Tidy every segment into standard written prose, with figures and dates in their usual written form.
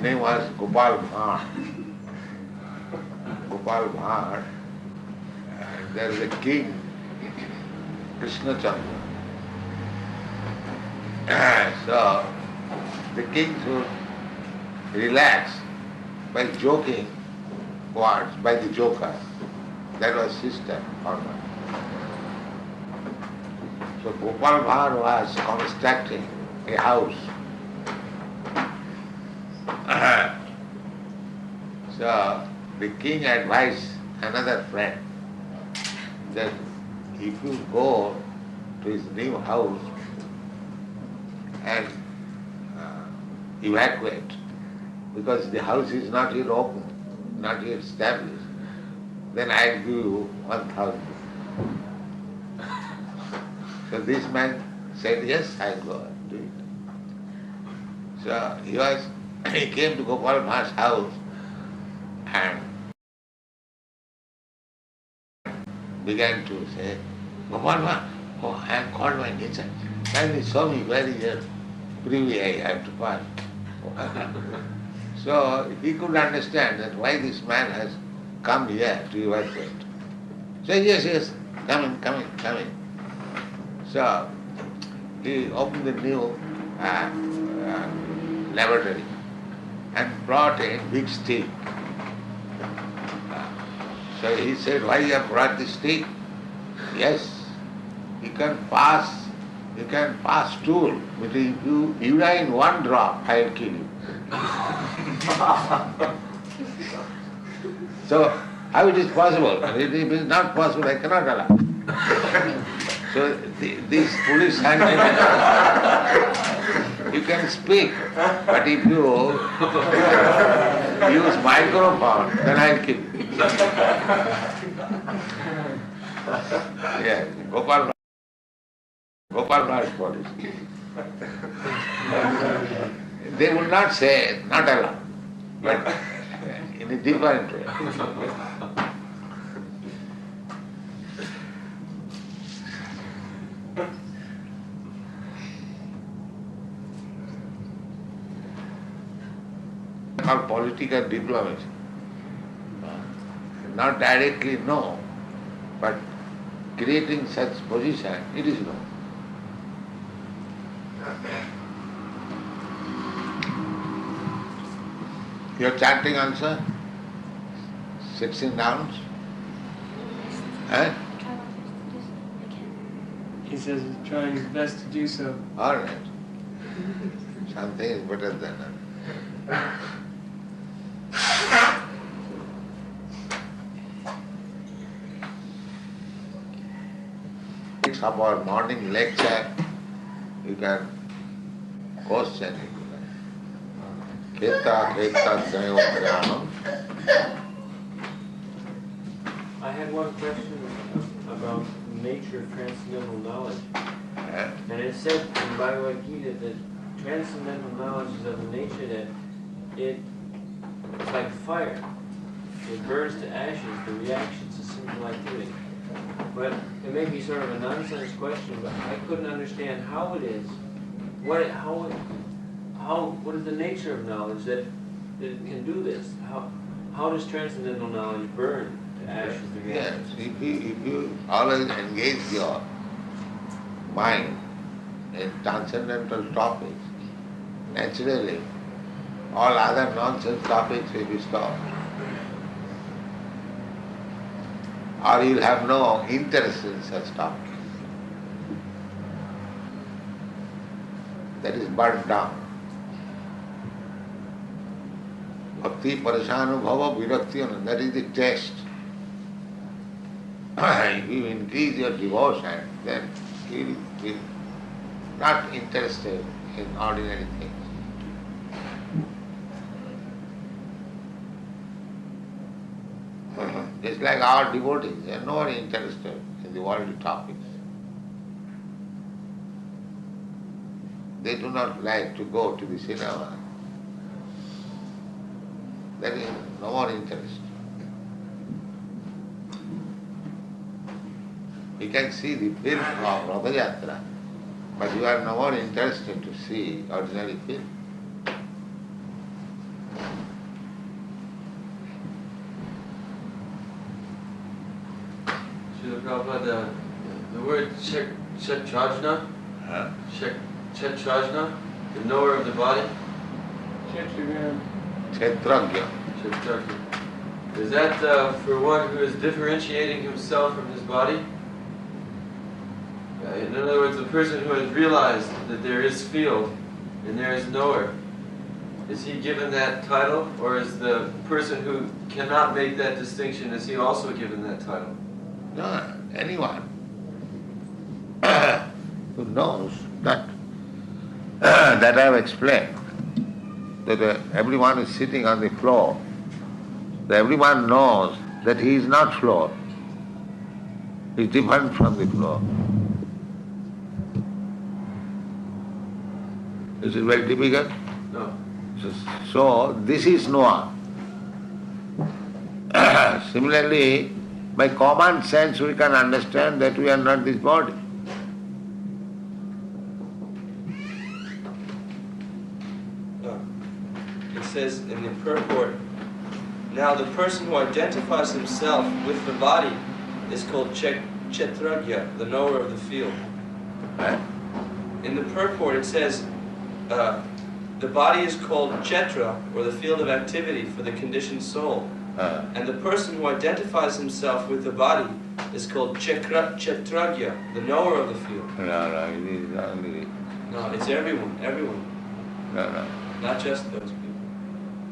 name was 𝗵𝗵𝗀𝗃𝗃. 𝗵𝗵𝗀𝗃, and there is a king, Krishna Chandra. So the king should relax by joking words, by the joker. That was system format. So 𝗵𝗵𝗀𝗃 was constructing a house. So the king advised another friend that if you go to his new house and evacuate, because the house is not yet open, not yet established, then I'll give you 1,000. So this man said, yes, I'll go and do it. So he came to 𝗵𝗵𝗀's house and began to say, 𝗵𝗵𝗀, oh, I am called by nature. Kindly show me where is your privy I have to pass. So he could understand that why this man has come here to evacuate. So yes, come in. So he opened the new laboratory and brought a big stick. So he said, why you have brought this stick? Yes, you can pass stool, but if you urine one drop, I will kill you. So how it is possible? If it is not possible, I cannot allow. So this foolish scientific, you can speak, but if you use microphone, then I will kill you. Yes, 𝗵𝗵𝗀's policy. They will not say not allowed, but in a different way. Or political diplomacy. Not directly no, but creating such position, it is no. You are chanting also? 16 rounds? He says he's trying his best to do so. All right. Something is better than that. Of our morning lecture, you can question it. 𝗕𝗵𝗃𝗃𝗃𝗀𝗃. I had one question about the nature of transcendental knowledge. And it said in Bhagavad Gita that transcendental knowledge is of the nature that it's like fire. It burns to ashes, the reactions to simple activity. But it may be sort of a nonsense question, but I couldn't understand how it is. What is the nature of knowledge that it can do this? How does transcendental knowledge burn to ashes? Yes, if you always engage your mind in transcendental topics, naturally all other nonsense topics will be stopped. Or you will have no interest in such topics. That is burnt down. Bhakti 𝗵𝗚𝗀𝗻𝗁 virakti, that is the test. If you increase your devotion, then you will not interested in ordinary things. Just like our devotees, they are not interested in the worldly topics. They do not like to go to the cinema. That is no more interest. You can see the film of 𝗲𝗏, but you are no more interested to see ordinary film. Prabhupada, the word 𝗕𝗵𝗀𝗃, Huh? 𝗕𝗵𝗀𝗃, the knower of the body. Kshetragram. Kshetragya. 𝗕𝗵𝗀𝗃. Is that for one who is differentiating himself from his body? In other words, the person who has realized that there is field and there is knower, is he given that title, or is the person who cannot make that distinction, is he also given that title? No, anyone who knows that that I have explained, that everyone is sitting on the floor, that everyone knows that he is not floor, he is different from the floor. Is it very difficult? No. So this is knower. Similarly, by common sense we can understand that we are not this body. It says in the purport, now the person who identifies himself with the body is called kshetragya, the knower of the field. Right? In the purport it says, the body is called kshetra, or the field of activity for the conditioned soul. And the person who identifies himself with the body is called kshetragya, the knower of the field. No, it is only... No, it's everyone. No. Not just those people.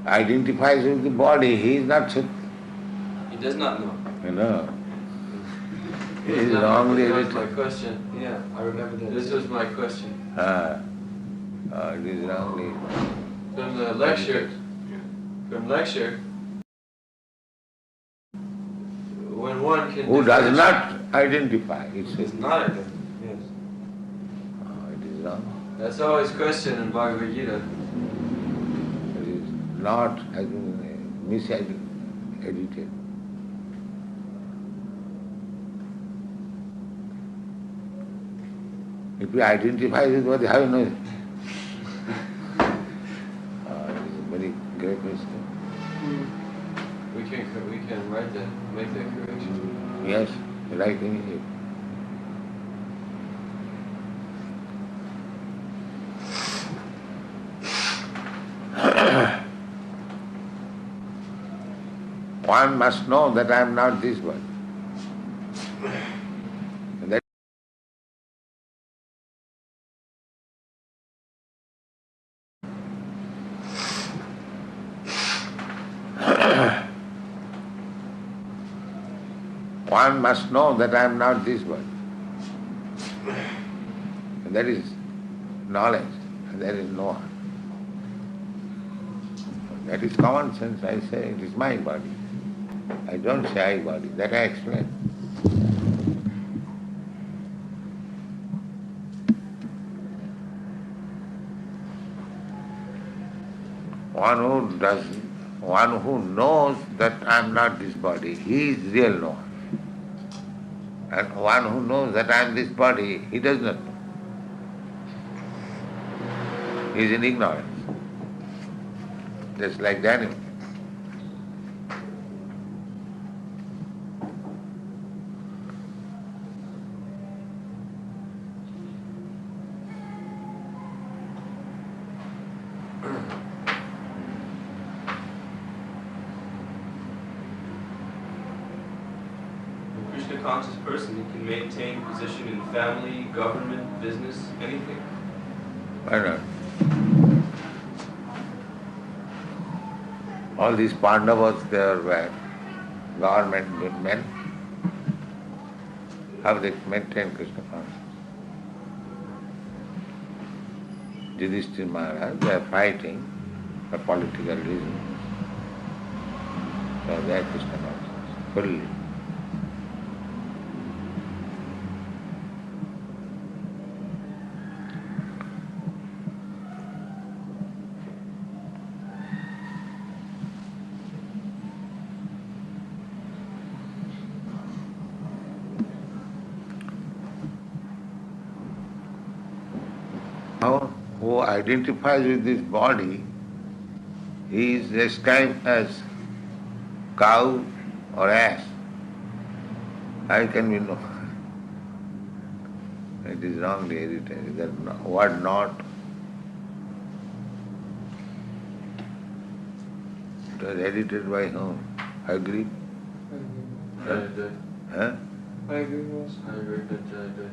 Identifies with the body, he is not so... He does not know. He is wrongly That was my written. question. Yeah, I remember that. This was my question. It is wrongly... From the lecture, when one can Who does differentiate- not identify, it It's says. not identical. Yes. It is wrong. That's always question in Bhagavad Gita. It is not, has been misedited. If you identify with body, how you know it? It is a very great mistake. We can write that, make that correction. Yes, right immediately. One must know that I am not this body. And that one must know that I am not this body. And that is knowledge, and that is knower. That is common sense. I say it is my body. I don't say I body. That I explain. One who knows that I am not this body, he is real knower. And one who knows that I am this body, he does not know. He is in ignorance. Just like the animal. A Krishna conscious person, he can maintain position in family, government, business, anything. Why not? All these Pandavas, they were government men. How they maintain Krishna consciousness? Yudhishthira Maharaj, they are fighting for political reasons. So they are Krishna conscious, fully. Who identifies with this body, he is described as cow or ass. How can we know? It is wrongly edited. That word not. It was edited by whom? I agree. I I agree. agree. Huh? I agree also. I agree, but I agree.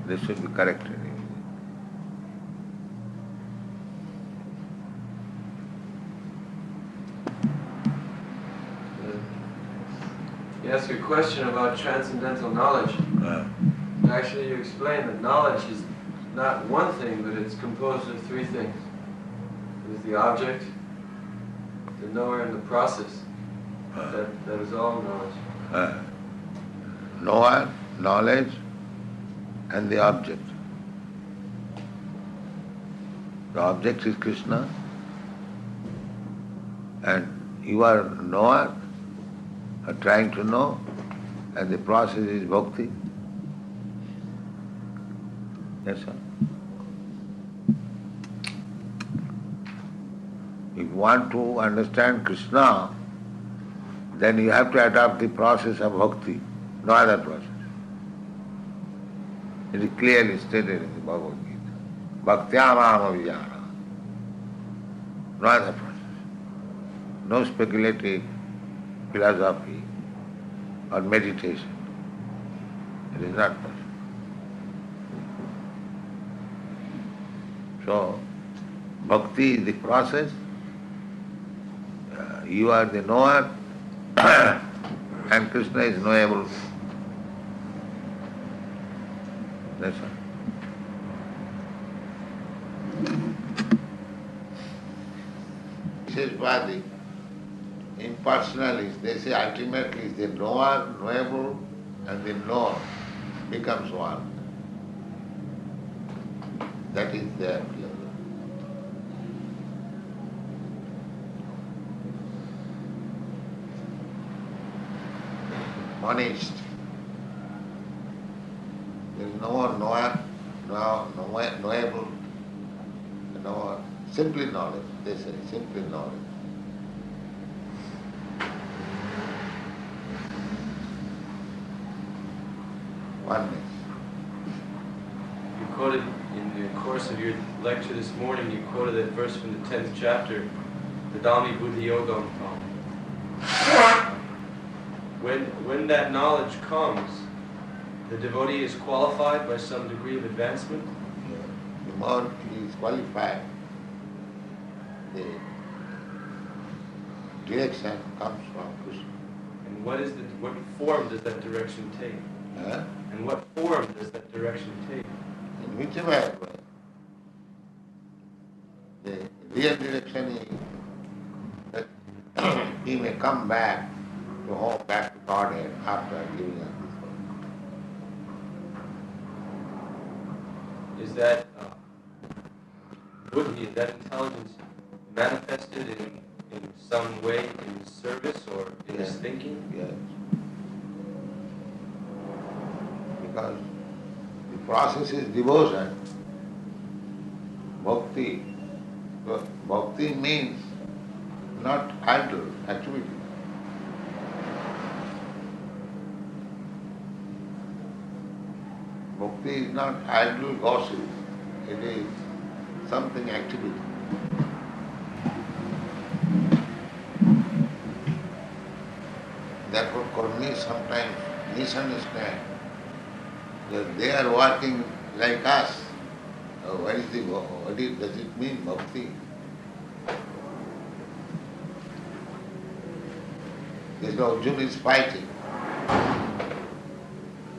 This should be corrected. You ask a question about transcendental knowledge. Actually, you explain that knowledge is not one thing, but it's composed of three things. There's the object, the knower, and the process. That is all knowledge. Knower, knowledge, and the object. The object is Krishna, and you are knower, are trying to know, and the process is bhakti. That's all. If you want to understand Krishna, then you have to adopt the process of bhakti, no other process. It is clearly stated in the Bhagavad Gita. Bhaktyamam. No other process. No speculative philosophy or meditation. It is not possible. So, bhakti is the process. You are the knower, and Krishna is knowable. That's all. This is why the impersonalists, they say ultimately the knower, knowable, and the known becomes one. That is their philosophy. Honest. There is no more knower, knowable, knower. Simply knowledge, they say, simply knowledge. Oneness. You quoted in the course of your lecture this morning, you quoted that verse from the 10th chapter, the 𝗕𝗵𝗸𝗀𝗀𝗀𝗀. When that knowledge comes, the devotee is qualified by some degree of advancement? The more he is qualified, the direction comes from Krishna. And what form does that direction take? And what form does that direction take? In whichever way, the real direction is that he may come back to home, back to Godhead after giving up this world. Is that buddhi, is that intelligence manifested in some way in his service or in his thinking? Yes. Because the process is devotion. Bhakti. So bhakti means not idle activity. Bhakti is not idle gossip. It is something activity. Therefore, Karmis sometimes misunderstand that they are working like us. What does it mean, bhakti? This Arjuna is fighting.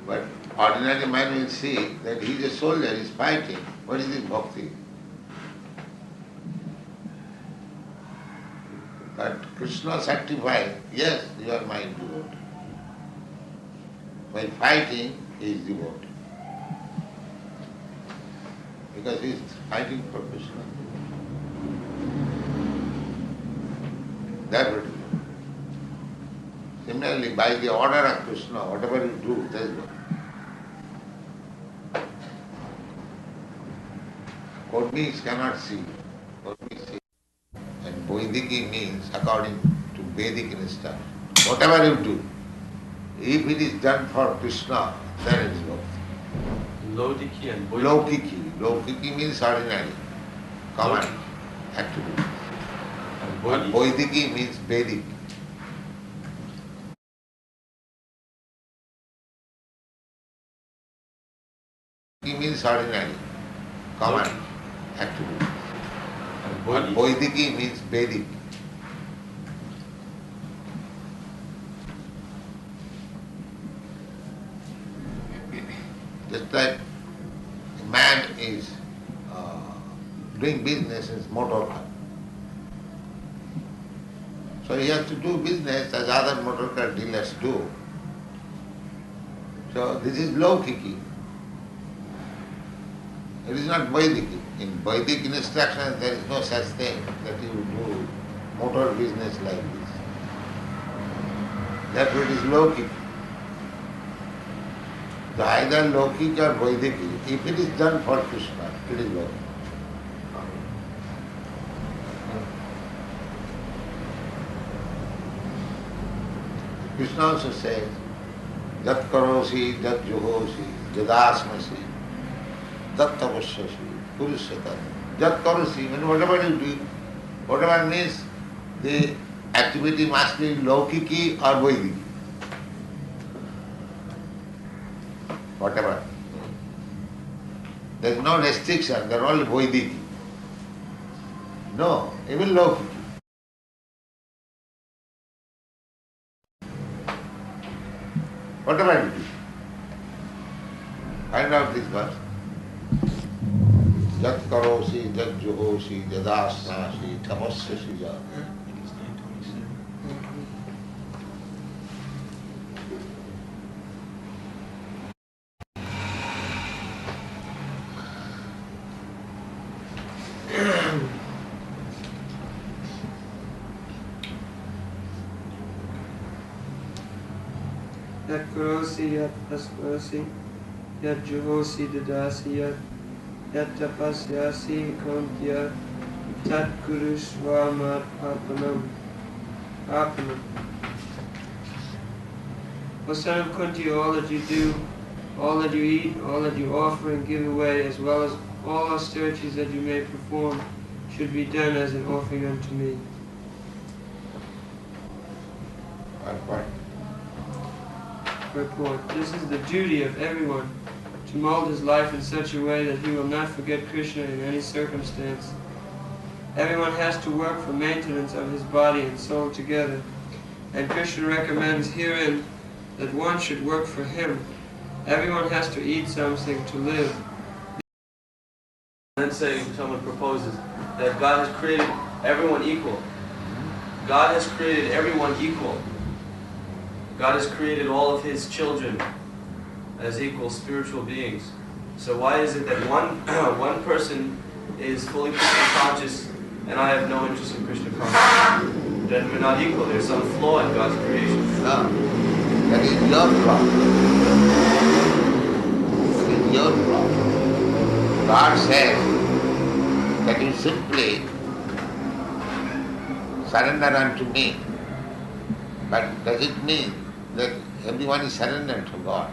But ordinary man will see that he is a soldier, he is fighting. What is this bhakti? But Krishna sanctifies, yes, you are my devotee. By fighting, he is devotee. Because he is fighting for Krishna. Therefore, similarly, by the order of Krishna, whatever you do, that is what. Karmis cannot see. Karmis see. And Vaidiki means according to Vedic instruction. Whatever you do, If it is done for Krishna, then it is bhakti. Lodiki and Boidiki. Laukiki. Laukiki means ordinary, common activity. And And Boidiki. Vaidiki means Vedic. Vaidiki means ordinary, common activity. And And Boidiki. Vaidiki means Vedic. Just like a man is doing business in motor car. So he has to do business as other motor car dealers do. So this is Laukiki. It is not Vaidiki. In Vedic instructions there is no such thing that you do motor business like this. Therefore it is Laukiki. So either Laukiki or Vaidiki. If it is done for Krishna, it is Laukiki. Krishna also says, Jat karosi, jat juhosi, jadasmasi, tat tapasyashi, purushata. Jat karosi means whatever you do, whatever means the activity must be Laukiki or Vaidiki. Whatever. There is no restriction, they are all Vaidiki. No, even Laukiki. Whatever you do. Find out this verse. Jat karosi, jat juhosi, jadasnasi, tapasyashi jat. Yat karosi, yat asmasi, yat juhosi dadasi, yat tapasyasi kontya, tat kurushva papanam. O son of Kunti, all that you do, all that you eat, all that you offer and give away, as well as all austerities that you may perform, should be done as an offering unto me. Purport. This is the duty of everyone, to mold his life in such a way that he will not forget Krishna in any circumstance. Everyone has to work for maintenance of his body and soul together, and Krishna recommends herein that one should work for him. Everyone has to eat something to live. And then say someone proposes that God has created everyone equal. God has created everyone equal. God has created all of His children as equal spiritual beings. So why is it that one person is fully Krishna conscious and I have no interest in Krishna consciousness? Then we're not equal. There's some flaw in God's creation. No, that is your problem. That is your problem. God says that you simply surrender unto me. But does it mean that everyone is surrendered to God?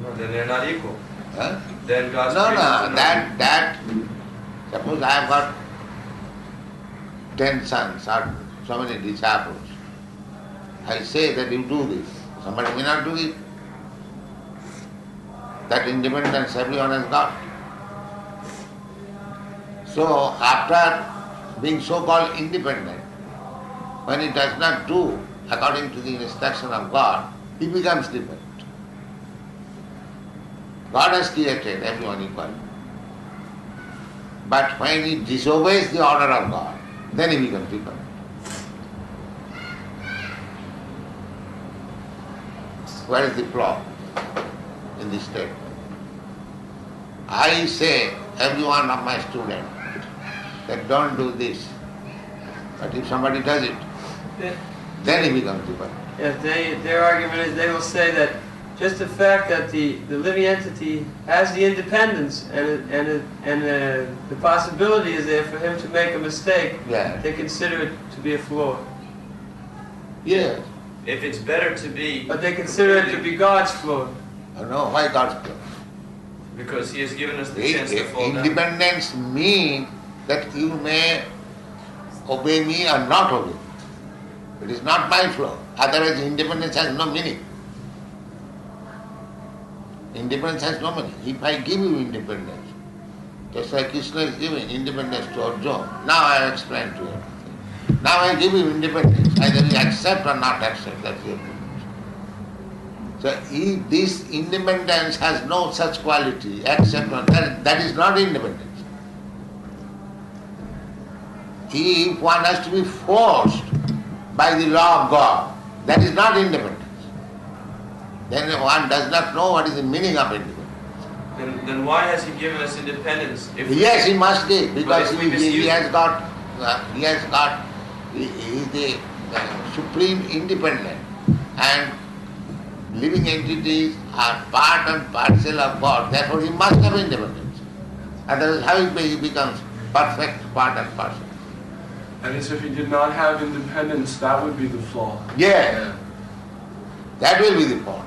No, then they're not equal. Huh? Then God's No, creation. that, suppose I have got 10 sons or so many disciples. I say that you do this. Somebody may not do it. That independence everyone has got. So after being so-called independent, when he does not do according to the instruction of God, he becomes different. God has created everyone equal. But when he disobeys the order of God, then he becomes different. Where is the flaw in this statement? I say, every one of my students, that don't do this. But if somebody does it, then he becomes different. Yeah, their argument is they will say that just the fact that the living entity has the independence and the possibility is there for him to make a mistake, Yeah. they consider it to be a flaw. Yes. if it's better to be... But they consider it to be God's floor. No, why God's floor? Because He has given us the chance to fall down. Independence means that you may obey me or not obey. It is not my flow. Otherwise independence has no meaning. Independence has no meaning. If I give you independence, just like Krishna is giving independence to Arjuna, now I explain to you. Now I give you independence. Either you accept or not accept, that's your independence. So if this independence has no such quality, accept or that is not independence. If one has to be forced by the law of God, that is not independence. Then one does not know what is the meaning of independence. Then why has He given us independence? Yes, He must give, because if we he is the supreme independent, and living entities are part and parcel of God. Therefore He must have independence. Otherwise how He becomes perfect part and parcel? And as if He did not have independence, that would be the flaw. Yeah. That will be the point.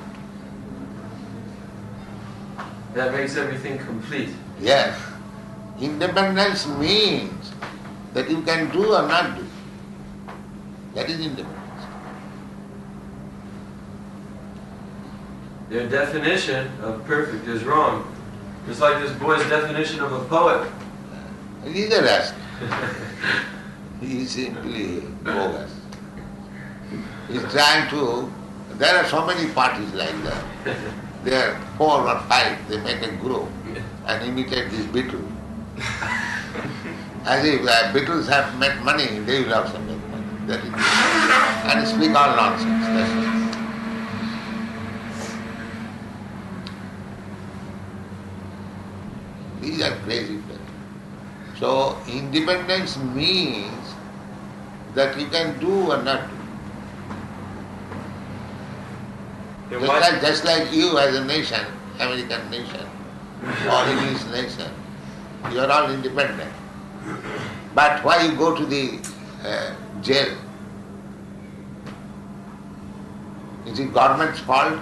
That makes everything complete. Yes. Independence means that you can do or not do. That is independence. Their definition of perfect is wrong. Just like this boy's definition of a poet. Neither has. He is simply bogus. He is trying to... There are so many parties like that. There are 4 or 5, they make a group and imitate this Beatle. As if Beatles have made money, they will also make money. That is it. And speak all nonsense. That's it. These are crazy people. So independence means that you can do or not do. Just like you as a nation, American nation, or English nation, you are all independent. But why you go to the jail? Is it government's fault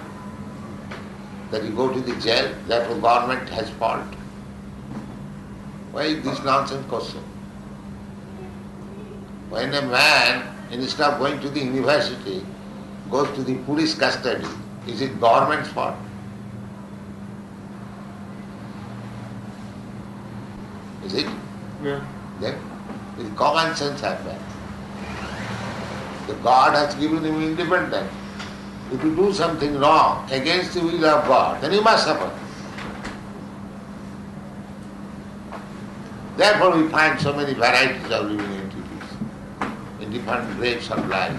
that you go to the jail? Therefore government has fault. Why is this nonsense question? When a man, instead of going to the university, goes to the police custody, is it government's fault? Is it? Yeah. Then it's common sense affair. The God has given him independence. If you do something wrong against the will of God, then you must suffer. Therefore we find so many varieties of living entities in different grades of life.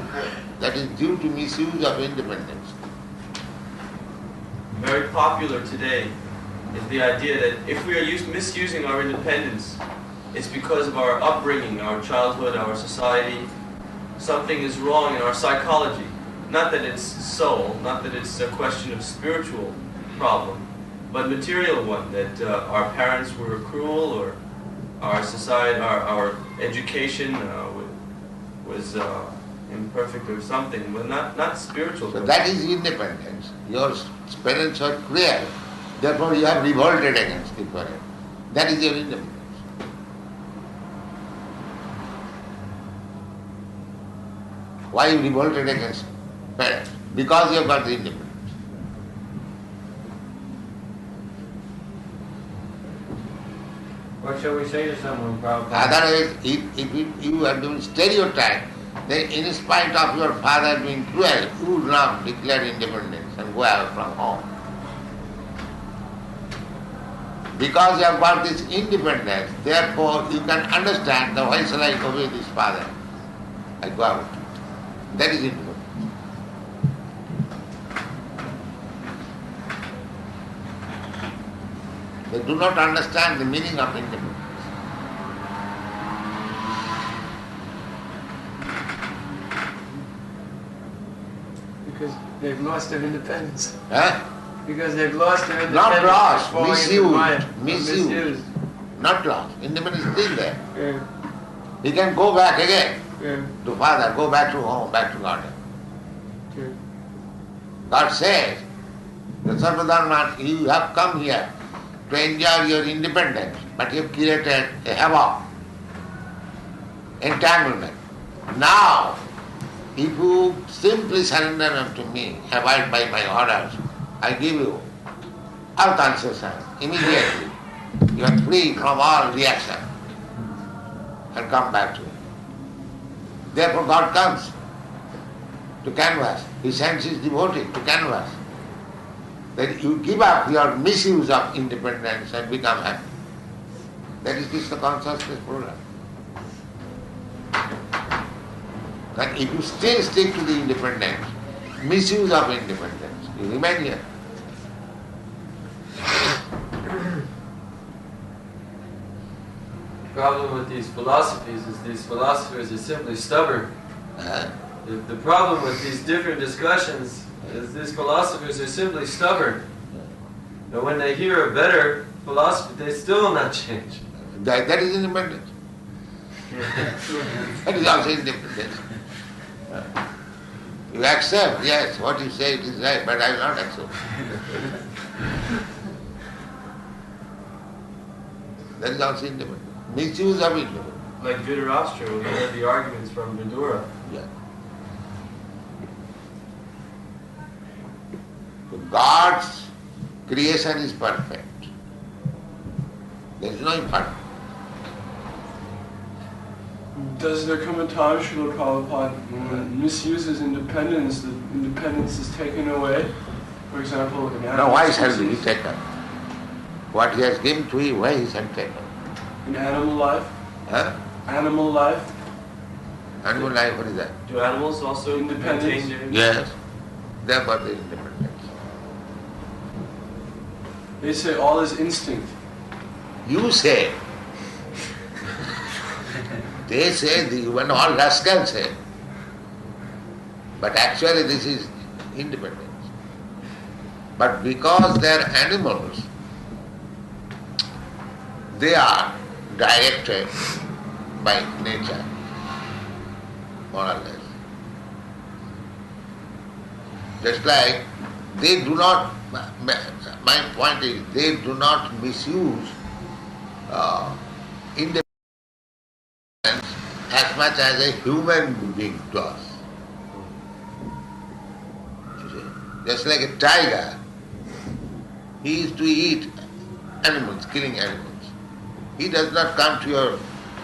That is due to misuse of independence. Very popular today is the idea that if we are misusing our independence, it's because of our upbringing, our childhood, our society. Something is wrong in our psychology. Not that it's soul, not that it's a question of spiritual problem, but material one, that our parents were cruel, or our society, our education was imperfect or something, but not spiritual. So that is independence. Your parents are cruel, therefore you have revolted against the parent. That is your independence. Why you revolted against parents? Because you have got the independence. What shall we say to someone, Prabhupada? Otherwise, if you are doing stereotype, then in spite of your father being cruel, you would not declare independence and go out from home. Because you have got this independence, therefore you can understand that why shall I obey this father? I go out. That is independence. They do not understand the meaning of independence. Because they've lost their independence. Huh? Because they've lost their independence. Not lost, falling into Maya. misused. Not lost. Independence is still there. Yeah. He can go back again Yeah. to father, go back to home, back to garden. Yeah. God says, the Sarvadharma, you have come here to enjoy your independence, but you have created a havoc, entanglement. Now, if you simply surrender unto me, abide by my orders, I give you all concession immediately. You are free from all reaction and come back to me. Therefore God comes to canvas. He sends his devotee to canvas. That you give up your misuse of independence and become happy. That is Krishna consciousness program. And if you still stick to the independence, misuse of independence, you remain here. The problem with these philosophies is these philosophers are simply stubborn. The problem with these different discussions is these philosophers are simply stubborn. But when they hear a better philosophy, they still will not change. That is independence. That is also independence. You accept, yes, what you say it is right, but I will not accept. That is also independence. Misuse of independence. Like Dhritarashtra, when he heard the arguments from Vidura. Yeah. So God's creation is perfect. There is no imperfect. Does there come a time, Srila Prabhupada, when misuses independence, the independence is taken away? For example, in animal Now why shall species, he take up? What he has given to you, why he shall take up? in animal life? Huh? Animal life? Animal life, what is that? Do animals also Independence? maintain their... Yes. Therefore there is independence. They say all is instinct. You say. They say, when all rascals say. But actually this is independence. But because they are animals, they are directed by nature, more or less. Just like they do not, my point is, they do not misuse independence as much as a human being does. You see? Just like a tiger, he is to eat animals, killing animals. He does not come to your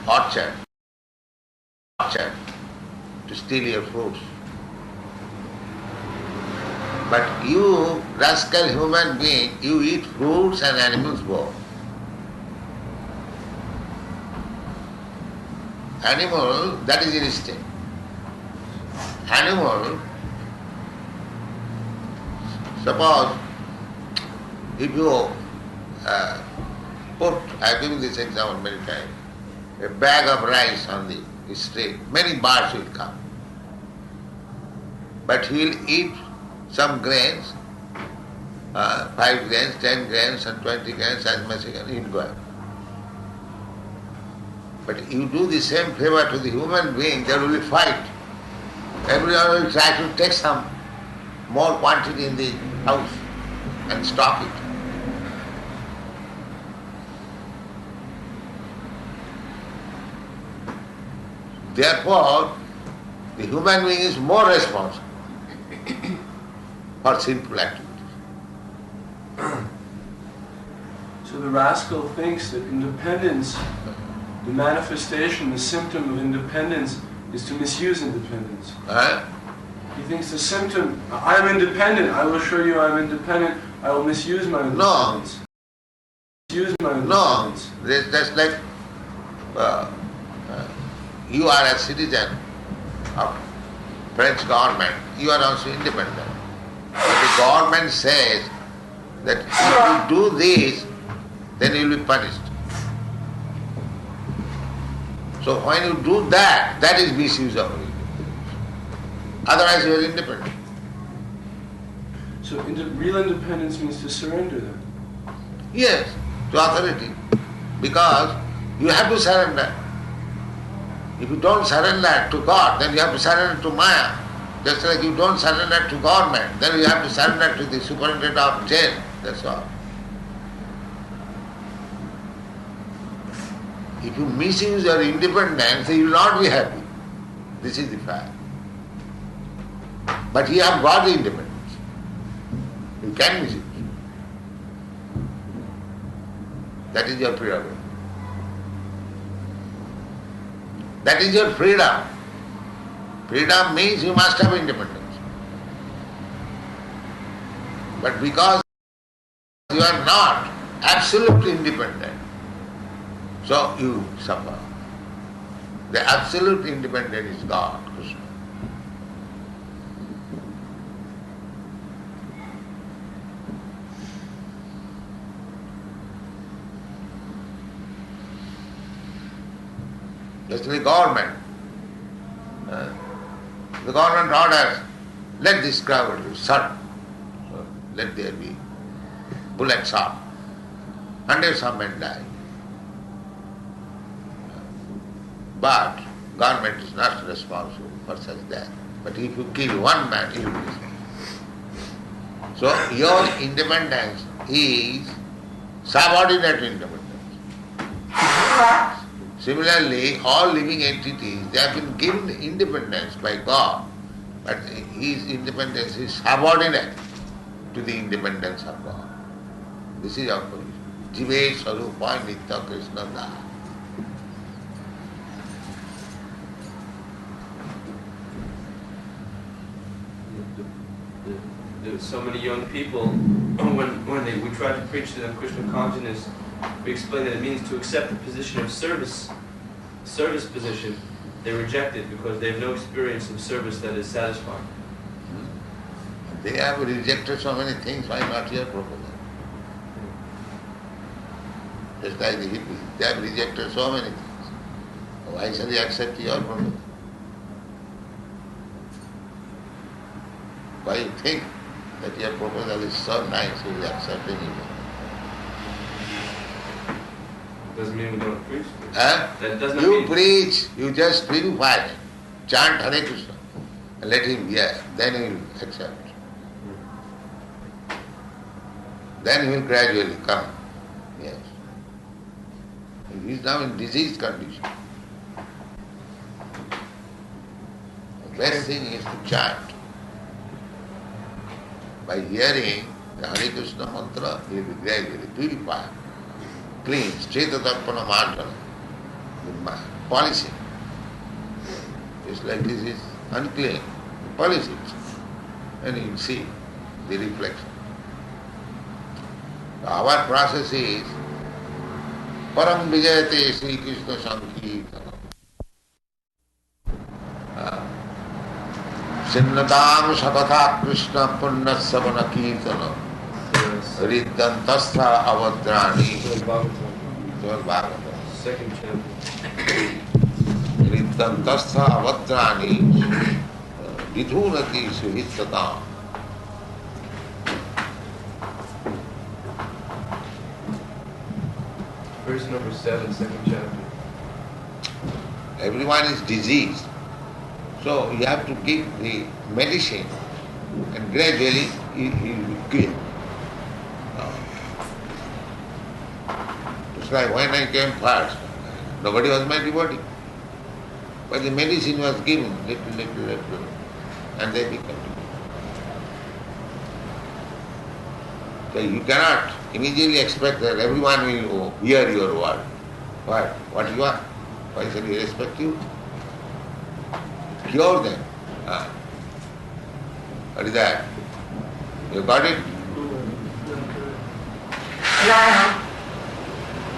orchard to steal your fruits. But you, rascal human being, you eat fruits and animals both. Animal, that is instinct. Animal, suppose if you put, I have given this example many times, a bag of rice on the street, many birds will come. But he will eat some grains, 5 grains, 10 grains and 20 grains, as much as he will go out. But you do the same favor to the human being, there will be fight. Everyone will try to take some more quantity in the house and stock it. Therefore, the human being is more responsible for sinful activities. So the rascal thinks that independence, the manifestation, the symptom of independence is to misuse independence. He thinks the symptom, I'm independent, I will show you I'm independent, I will misuse my independence. Misuse my independence. No, it's just like you are a citizen of French government, you are also independent. But the government says that if you do this, then you will be punished. So when you do that, that is misuse of independence. Otherwise you are independent. So real independence means to surrender then? Yes, to authority. Because you have to surrender. If you don't surrender to God, then you have to surrender to Maya. Just like you don't surrender to government, then you have to surrender to the superintendent of jail. That's all. If you misuse your independence, you will not be happy. This is the fact. But you have got the independence. You can misuse. That is your prerogative. That is your freedom. Freedom means you must have independence. But because you are not absolutely independent, so you suffer. The absolute independent is God, Krishna. That's the government. The government orders, let this crowd be shot. So let there be bullet shot. Hundreds of men die. But government is not responsible for such death. But if you kill one man, you will be responsible. So your independence is subordinate independence. Similarly, all living entities, they have been given independence by God, but his independence is subordinate to the independence of God. This is our position. 𝗕𝗵𝗸𝗁𝗵𝗂𝗽 𝗵𝗂𝗍. There's so many young people, when we try to preach to them Krishna consciousness, we explain that it means to accept the position of service position. They reject it because they have no experience of service that is satisfying. They have rejected so many things, why not your proposal? Just like the hippies, they have rejected so many things. Why shall they accept your proposal? Why you think that your proposal is so nice, you will accept anything? Doesn't mean we don't preach. That does not you mean preach, you just purify it. Chant Hare Krishna and let him hear, then he will accept. Then he will gradually come. Yes. He is now in diseased condition. The best thing is to chant. By hearing the Hare Krishna mantra, he will be gradually purified, cleansed, 𝗕𝗵𝗸𝗁, polishing. Just like this is unclean, polish it, and you will see the reflection. Our process is 𝗕𝗵𝗸𝗁 𝗕𝗵𝗁 𝗕𝗵𝗇𝗁 𝗪𝗛 Krishna पुण्य सवन कीर्तन ऋद्धन्तस्थ अवद्राणि second chapter. ऋद्धन्तस्थ अवद्राणि विधूनति सुहितता. Verse number 7, second chapter. Everyone is diseased. So you have to give the medicine and gradually he will be clear. It's like when I came first, nobody was my devotee. But the medicine was given little, and they became devotee. So you cannot immediately expect that everyone will hear your word. What you are? Why shall we respect you? Cure them. What is that? You got it?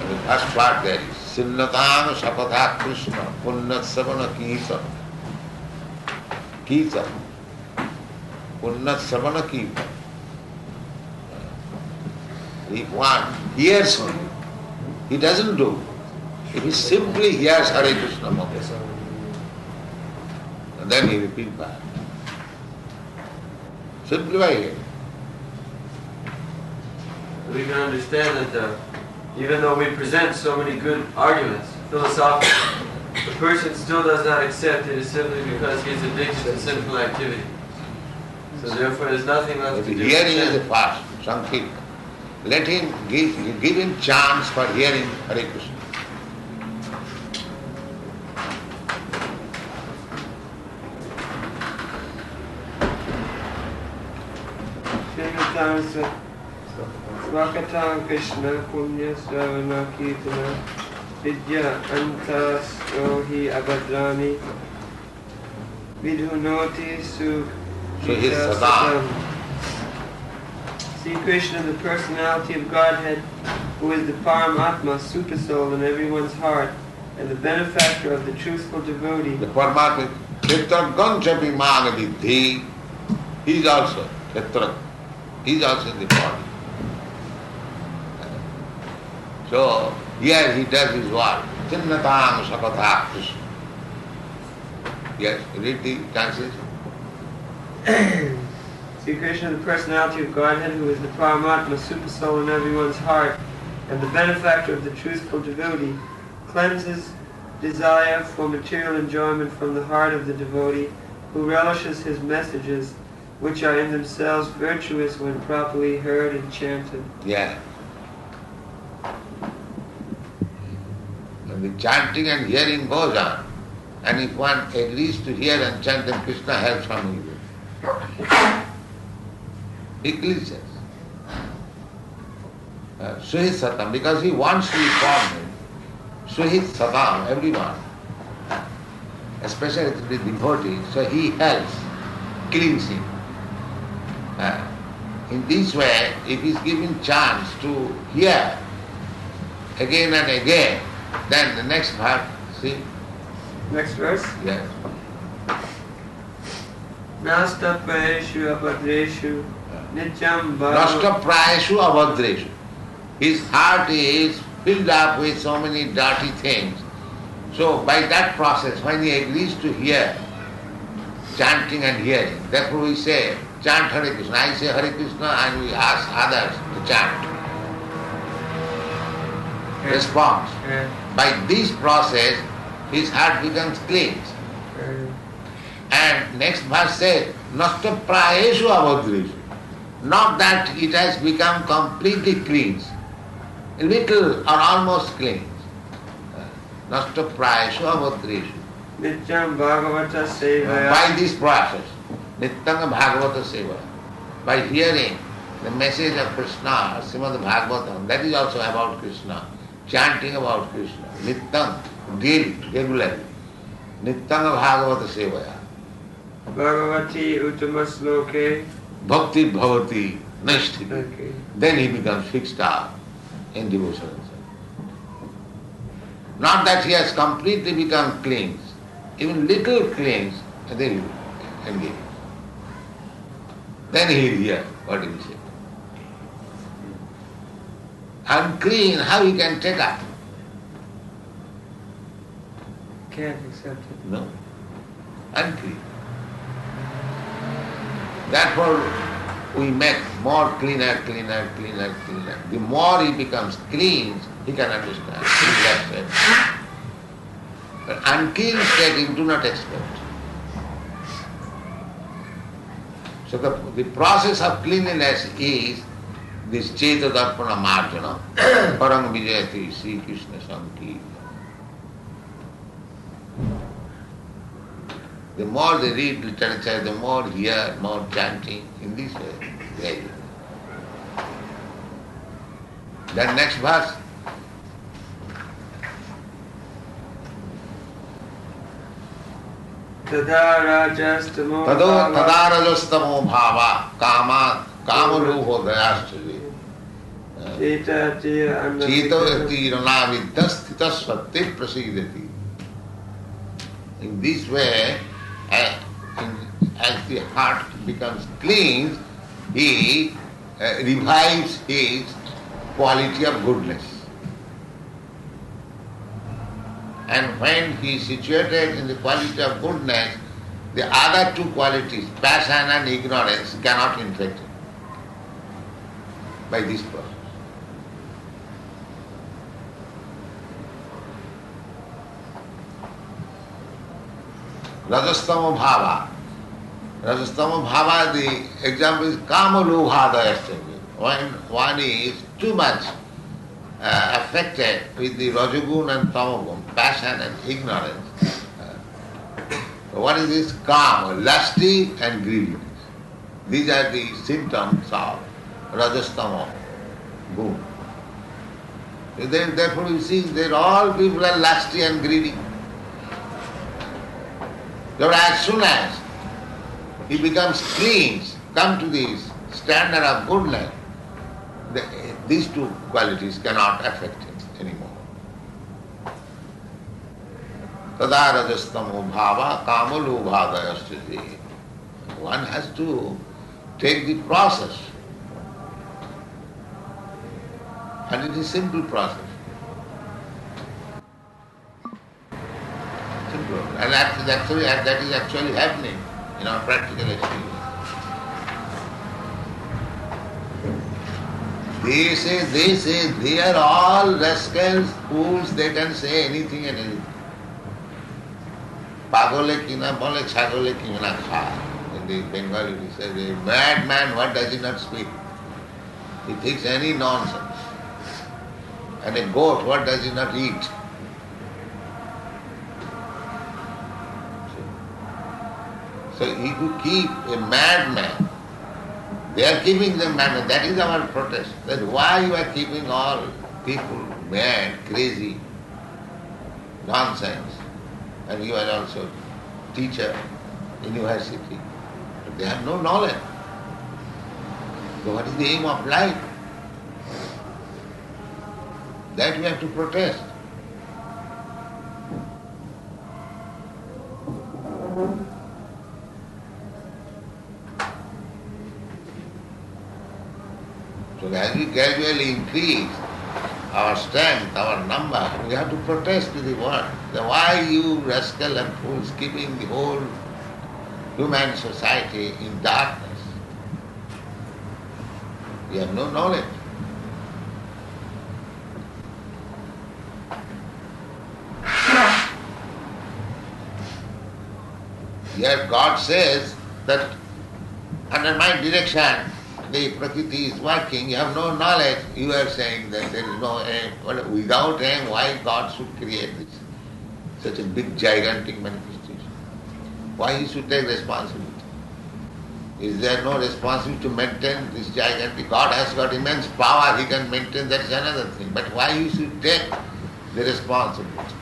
And the first part there is 𝗕𝗵𝗇𝗁 𝗪𝗛 पुण्य सवन कीर्तन. कीर्तन. पुण्य सवन कीर्तन. If one hears only, he doesn't do. If he simply hears Hare Krishna mantra, and then he repeats back. Simply by hearing. We can understand that even though we present so many good arguments, philosophically, the person still does not accept it simply because he is addicted to sinful activity. So therefore there's nothing left to do. Hearing is the first, Sankirtan. Let him give him chance for hearing Hare Krishna. Svakatang Krishna Punya Sravana Kirtana 𝗕𝗵𝗸𝗀𝗃𝗃 Vidhunoti Sukhisasatam. See Krishna, the personality of Godhead, who is the Paramatma, Super Soul in everyone's heart, and the benefactor of the truthful devotee. The Paramatma, 𝗕𝗵𝗸𝗀𝗃𝗃, he is also kshetra. He is also in the body. So here he does his work. 𝗕𝗵𝗸𝗀 𝗃𝗃. Yes, read the translation. See Krishna, the personality of Godhead, who is the Paramatma, Super Soul in everyone's heart, and the benefactor of the truthful devotee, cleanses desire for material enjoyment from the heart of the devotee, who relishes his messages, which are in themselves virtuous when properly heard and chanted. Yeah. And the chanting and hearing goes on. And if one agrees to hear and chant, then Krishna helps from evil. He cleanses. Suhit Satam, because he wants to be formed. Suhit Satam, everyone. Especially the devotee, so he helps cleansing. In this way, if he is given chance to hear again and again, then the next part, see? Next verse. Yes. Nasta Prayeshu Abhadreshu Nityam Nasta Prayeshu Abhadreshu. His heart is filled up with so many dirty things. So by that process, when he agrees to hear chanting and hearing, therefore we say, chant Hare Krishna. I say Hare Krishna and we ask others to chant. Response. By this process, his heart becomes clean. And next verse says, Nasta Prayeshu Abhadreshu. Not that it has become completely clean, a little or almost clean. Nasta Prayeshu Abhadreshu. Nityam Bhagavata Sevaya. By this process, Nityam Bhagavata Sevaya, by hearing the message of Krishna, Srimad Bhagavatam, that is also about Krishna, chanting about Krishna, Nityam, daily, regularly. Nityam Bhagavata Sevaya. Bhagavati Uttamasloke. Bhakti Bhavati Nashthiti. Okay. Then he becomes fixed up in devotion. Not that he has completely become clean, even little clean, and then he will engage. Then he will hear what he will say. Unclean, how he can take up? Can't accept it. No. Unclean. Therefore, we make more cleaner. The more he becomes clean, he can understand. But unclean state he do not expect. So the process of cleanliness is this 𝗪𝗪𝗪 marjana, parang vijayati, Sri Krishna Sankirtan. The more they read literature, the more hear, more chanting, in this way. Very good. Then next verse. Tadarajastamo bhava kamaluho dayasthali. Chetavati ranaviddhastita svatti prasidati. In this way, as the heart becomes clean, he revives his quality of goodness. And when he is situated in the quality of goodness, the other two qualities, passion and ignorance, cannot infect him by this process. Rajastama bhava. Rajastama bhava, the example is 𝗕𝗵𝗸𝗀𝗃𝗃. When one is too much affected with the Rajagun and Tamagun, passion and ignorance. What is this? Kama, lusty and greediness. These are the symptoms of Rajastama boom. Therefore you see that all people are lusty and greedy. But as soon as he becomes clean, come to this standard of goodness, these two qualities cannot affect him anymore. Tada rajastamo bhava 𝗕𝗵𝗸𝗀𝗃𝗃. One has to take the process. And it is simple process. Simple. And that is actually happening in our practical experience. They say, they are all rascals, fools, they can say anything and anything. Pagole kina bole chagole kina kha. In the Bengali we say, the madman, what does he not speak? He thinks any nonsense. And a goat, what does he not eat? So if you keep a madman, they are keeping the madman. That is our protest. That why you are keeping all people mad, crazy, nonsense. And you are also teacher, university. But they have no knowledge. So what is the aim of life? That we have to protest. So as we gradually increase our strength, our number, we have to protest to the world. That why you rascal and fools keeping the whole human society in darkness? You have no knowledge. Yet God says that under my direction the Prakriti is working, you have no knowledge, you are saying that there is no aim. Well, without aim, why God should create this? Such a big, gigantic manifestation. Why he should take responsibility? Is there no responsibility to maintain this gigantic? God has got immense power, he can maintain, that's another thing. But why he should take the responsibility?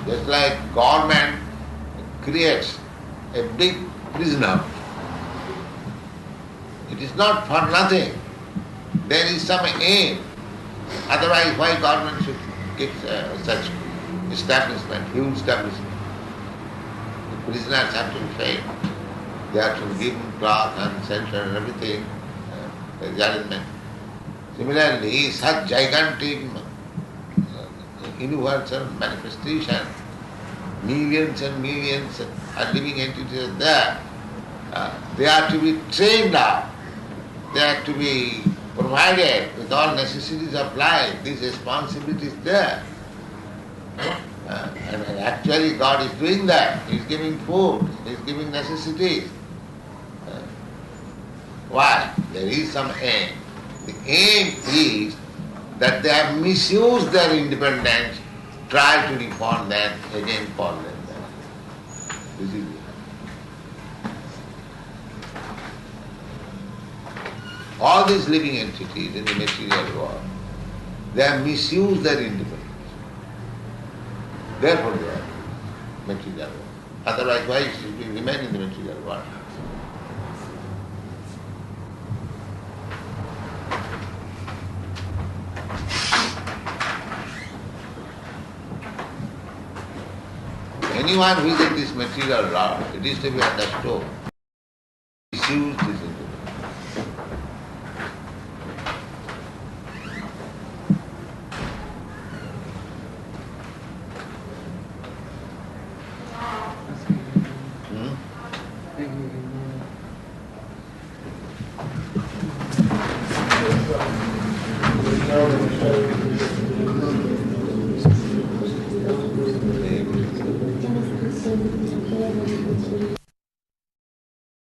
Just like government creates a big prisoner. It is not for nothing. There is some aim. Otherwise, why government should keep such establishment, huge establishment? The prisoners have to be fed. They have to be given cloth and shelter and everything, arrangement. Similarly, such gigantic universal manifestation, millions and millions are living entities there. They are to be trained up. They are to be provided with all necessities of life. This responsibility is there. And actually God is doing that. He is giving food, He is giving necessities. Why? There is some aim. The aim is that they have misused their independence, try to reform them, again fall them. This is it. All these living entities in the material world, they have misused their independence. Therefore they are material world. Otherwise, why should we remain in the material world? Anyone who is in this material world, it is to be understood, misuse this independence.